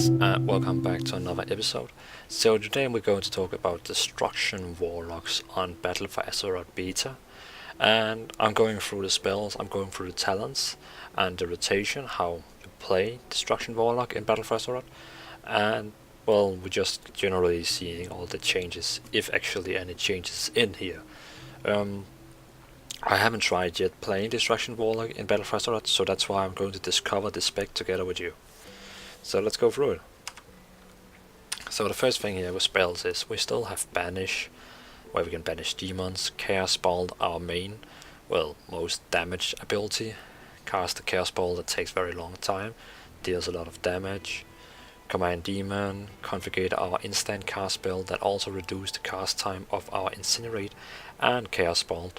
guys, and welcome back to another episode. So today we're going to talk about Destruction Warlocks on Battle for Azeroth Beta. And I'm going through the spells, I'm going through the talents, and the rotation, how you play Destruction Warlock in Battle for Azeroth. And, well, we're just generally seeing all the changes, if actually any changes in here. I haven't tried yet playing Destruction Warlock in Battle for Azeroth, so that's why I'm going to discover the spec together with you. So let's go through it. So the first thing here with spells is we still have Banish, where we can banish demons. Chaos Ball, our main, well, most damage ability. Cast a Chaos Ball that takes very long time, deals a lot of damage. Command Demon, configure our instant cast spell that also reduces the cast time of our Incinerate and Chaos Ball.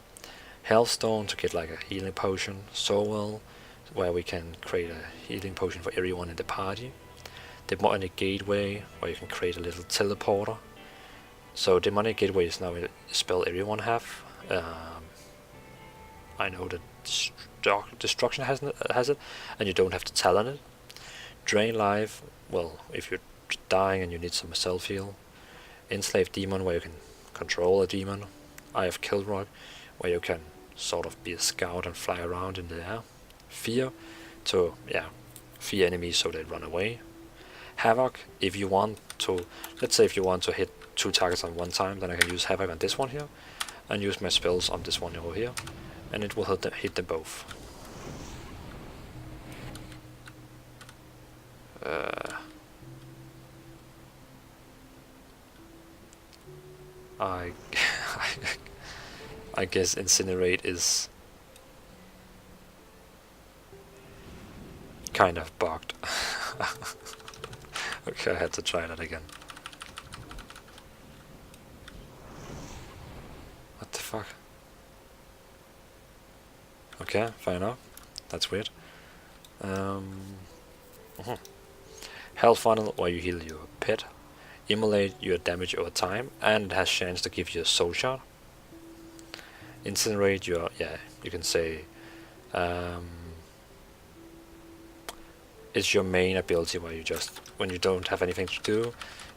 Hellstone to get like a healing potion. Soul, where we can create a healing potion for everyone in the party. Demonic Gateway, where you can create a little teleporter. So Demonic Gateway is now a spell everyone have. I know that Destruction has it, and you don't have to talent it. Drain Life, well, if you're dying and you need some self-heal. Enslaved Demon, where you can control a demon. Eye of Kilrock, where you can sort of be a scout and fly around in the air. Fear, to fear enemies so they run away. Havoc, if you want to, let's say if you want to hit 2 targets on one time, then I can use Havoc on this one here, and use my spells on this one over here, and it will hit them both. I guess Incinerate is kind of bugged. Okay, I had to try that again. What the fuck? Okay, fair enough. That's weird. Health Funnel, where you heal your pet. Immolate your damage over time, and it has chance to give you a soul shard. Incinerate your, you can say, it's your main ability where you just, when you don't have anything to do,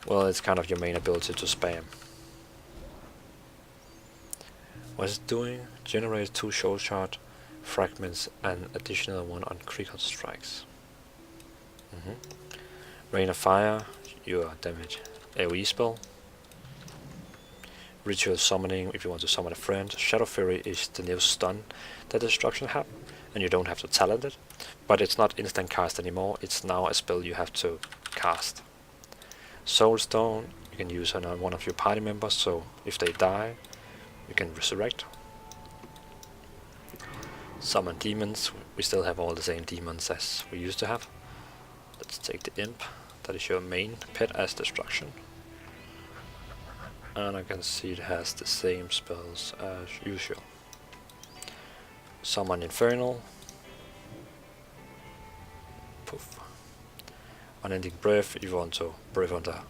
well, it's kind of your main ability to spam. What is it doing? Generates 2 soul shard fragments and additional 1 on critical strikes. Rain of Fire, your damage AoE spell. Ritual Summoning, if you want to summon a friend. Shadow Fury is the new stun that Destruction have, and you don't have to talent it, but it's not instant cast anymore, it's now a spell you have to cast. Soulstone, you can use on one of your party members, so if they die, you can resurrect. Summon Demons, we still have all the same demons as we used to have. Let's take the Imp, that is your main pet as Destruction. And I can see it has the same spells as usual. Summon Infernal. Poof. Unending Breath, if you want to breathe under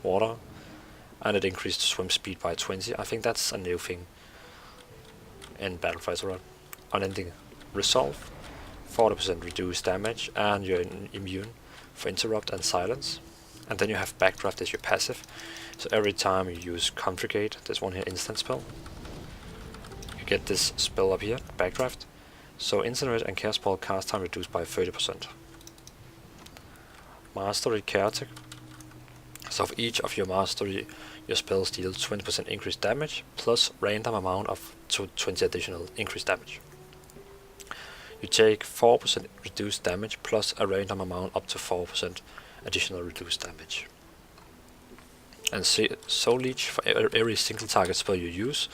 water. And it increased swim speed by 20. I think that's a new thing in Battle for Azeroth. Unending Resolve, 40% reduced damage, and you're immune for interrupt and silence. And then you have Backdraft as your passive. So every time you use Configurate, this one here instant spell, you get this spell up here, Backdraft. So Incinerate and Chaos Ball cast time reduced by 30%. Mastery Chaotic. So for each of your mastery, your spells deal 20% increased damage, plus random amount of 20 additional increased damage. You take 4% reduced damage, plus a random amount up to 4% additional reduced damage. And Soul Leech, for every single target spell you use,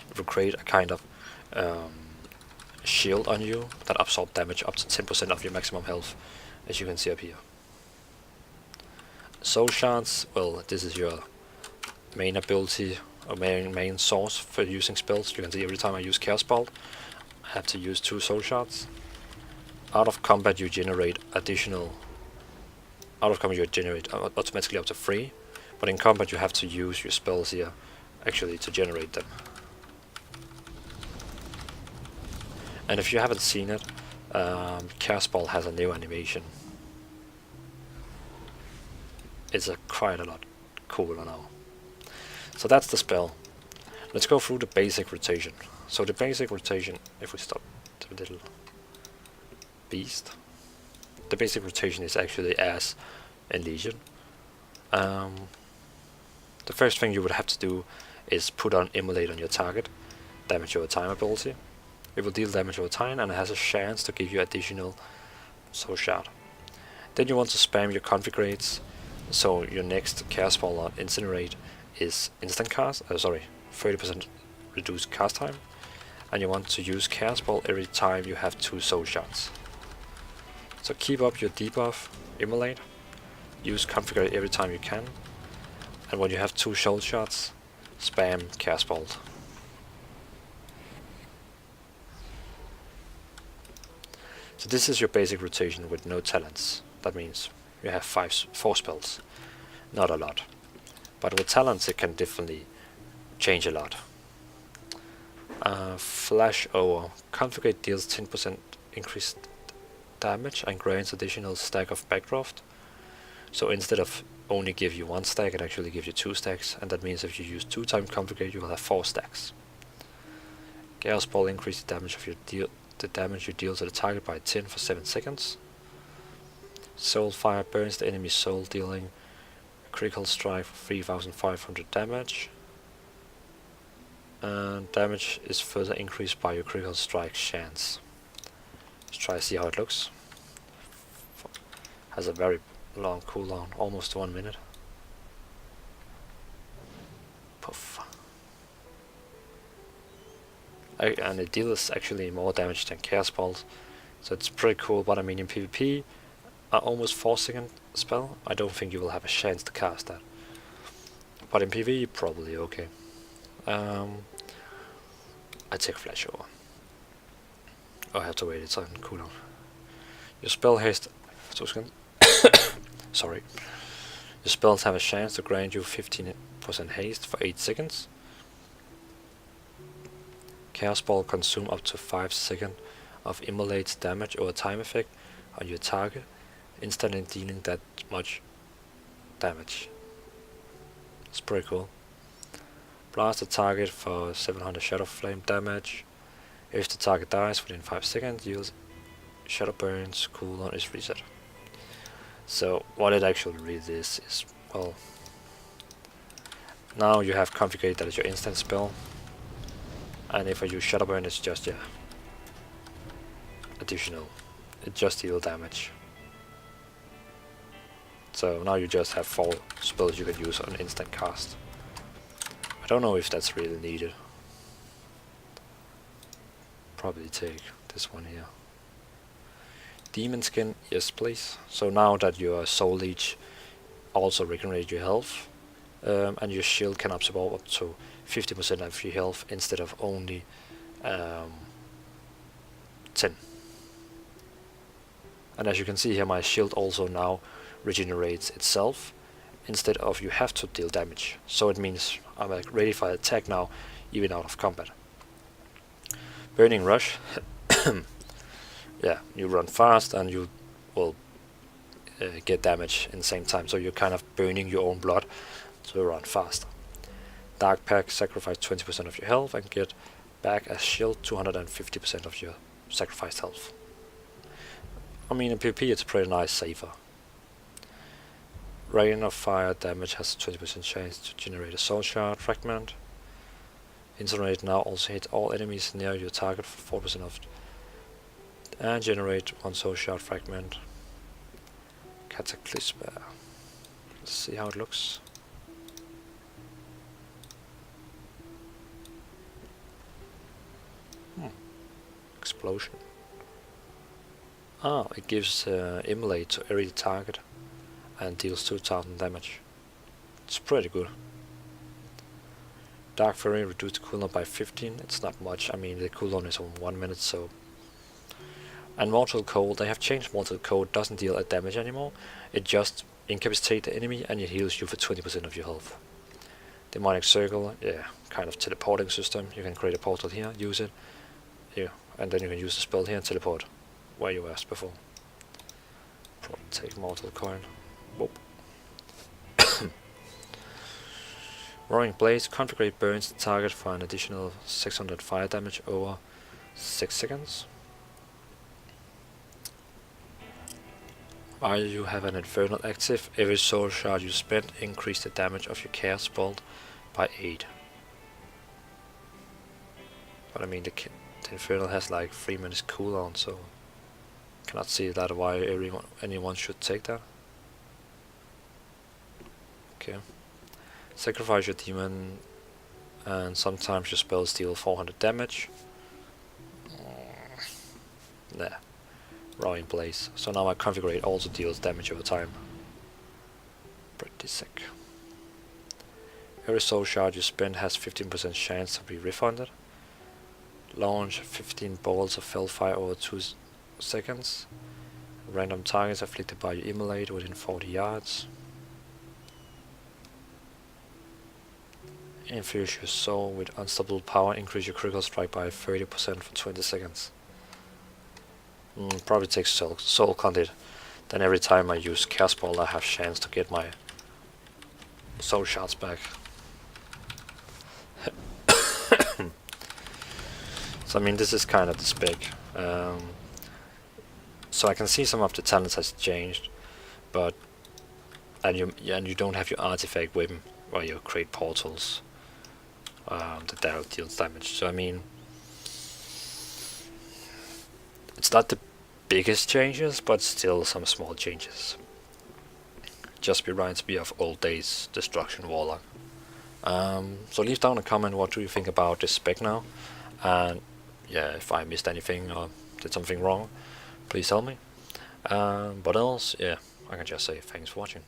it will create a kind of shield on you that absorbs damage up to 10% of your maximum health, as you can see up here. Soul Shards, well, this is your main ability, or main source for using spells. You can see every time I use Chaos Ball, I have to use 2 Soul Shards. Out of combat you generate automatically up to 3, but in combat you have to use your spells here actually to generate them. And if you haven't seen it, Chaos Ball has a new animation. quite a lot cooler now. So that's the spell. Let's go through the basic rotation. So the basic rotation, if we stop the little beast, the basic rotation is actually as in Legion. The first thing you would have to do is put on Immolate on your target, damage over time ability. It will deal damage over time and it has a chance to give you additional soul shard. Then you want to spam your configurates, so your next cast spell on Incinerate is instant cast, 30% reduced cast time, and you want to use cast ball every time you have 2 soul shards. So keep up your debuff, Immolate, use configurate every time you can, and when you have 2 soul shards, spam cast ball. So this is your basic rotation with no talents. That means you have 4 spells, not a lot. But with talents it can definitely change a lot. Flash over. Configurate deals 10% increased damage and grants additional stack of backdraft. So instead of only give you 1 stack, it actually gives you 2 stacks, and that means if you use 2 times configurate you will have 4 stacks. Chaos Ball increases damage of the damage you deal to the target by 10 for 7 seconds. Soul Fire burns the enemy's soul, dealing critical strike for 3500 damage. And damage is further increased by your critical strike chance. Let's try to see how it looks. Has a very long cooldown, almost 1 minute. Puff. And it deals actually more damage than Chaos Balls, so it's pretty cool. But I mean, in PvP, almost 4-second spell, I don't think you will have a chance to cast that. But in PvE, probably okay. I take Flash over. Oh, I have to wait, it's on cooldown. Your spell haste... Sorry. Your spells have a chance to grant you 15% haste for 8 seconds. Chaos Ball consume up to 5 seconds of Immolate's damage over time effect on your target, instantly dealing that much damage. It's pretty cool. Blast the target for 700 Shadow Flame damage. If the target dies within 5 seconds, yields Shadow Burns cooldown is reset. So what it actually really is, well, now you have configured that as your instant spell, and if I use Shadow Burn, it's just additional. It just deals damage. So now you just have 4 spells you can use on instant cast. I don't know if that's really needed. Probably take this one here. Demon Skin, yes please. So now that your Soul Leech also regenerates your health, and your shield can absorb up to 50% of your health instead of only 10. And as you can see here, my shield also now regenerates itself instead of you have to deal damage. So it means I'm like ready for attack now, even out of combat. Burning Rush. Yeah, you run fast and you will get damage in the same time. So you're kind of burning your own blood to run faster. Dark Pack, sacrifice 20% of your health and get back as shield 250% of your sacrificed health. I mean, in PvP it's pretty nice, safer. Rain of Fire damage has a 20% chance to generate a soul shard fragment. Incinerate now also hit all enemies near your target for 4% of and generate 1 soul shard fragment. Cataclysm. Let's see how it looks. Explosion. Ah, it gives Immolate to every target and deals 2000 damage. It's pretty good. Dark Fury reduced the cooldown by 15. It's not much. I mean, the cooldown is on 1 minute, so. And Mortal Cold, they have changed Mortal Cold. Doesn't deal damage anymore. It just incapacitates the enemy and it heals you for 20% of your health. Demonic Circle, yeah, kind of teleporting system. You can create a portal here, use it, here, and then you can use the spell here and teleport where you were before. Probably take Mortal Coin. Whoop. Roaring Blaze, configure burns the target for an additional 600 fire damage over 6 seconds. While you have an Infernal active, every soul shard you spend increase the damage of your Chaos Bolt by 8. But I mean, the Infernal has like 3 minutes cooldown, so I cannot see that why anyone should take that. Okay. Sacrifice your demon, and sometimes your spells deal 400 damage. Nah. Roaring Blaze. So now my configure also deals damage over time. Pretty sick. Every soul shard you spend has 15% chance to be refunded. Launch 15 balls of Felfire over 2 seconds. Random targets afflicted by your immolate within 40 yards. Infuse your soul with unstoppable power, increase your critical strike by 30% for 20 seconds. Probably takes soul content. Then every time I use Chaos Ball I have chance to get my soul shards back. So I mean, this is kind of the spec. So I can see some of the talents has changed, but and you don't have your artifact weapon where you create portals that deals damage. So I mean, it's not the biggest changes, but still some small changes. Just reminds me of old days Destruction Warlock. So leave down a comment, what do you think about this spec now, and yeah, if I missed anything or did something wrong, please tell me. But else, yeah, I can just say thanks for watching.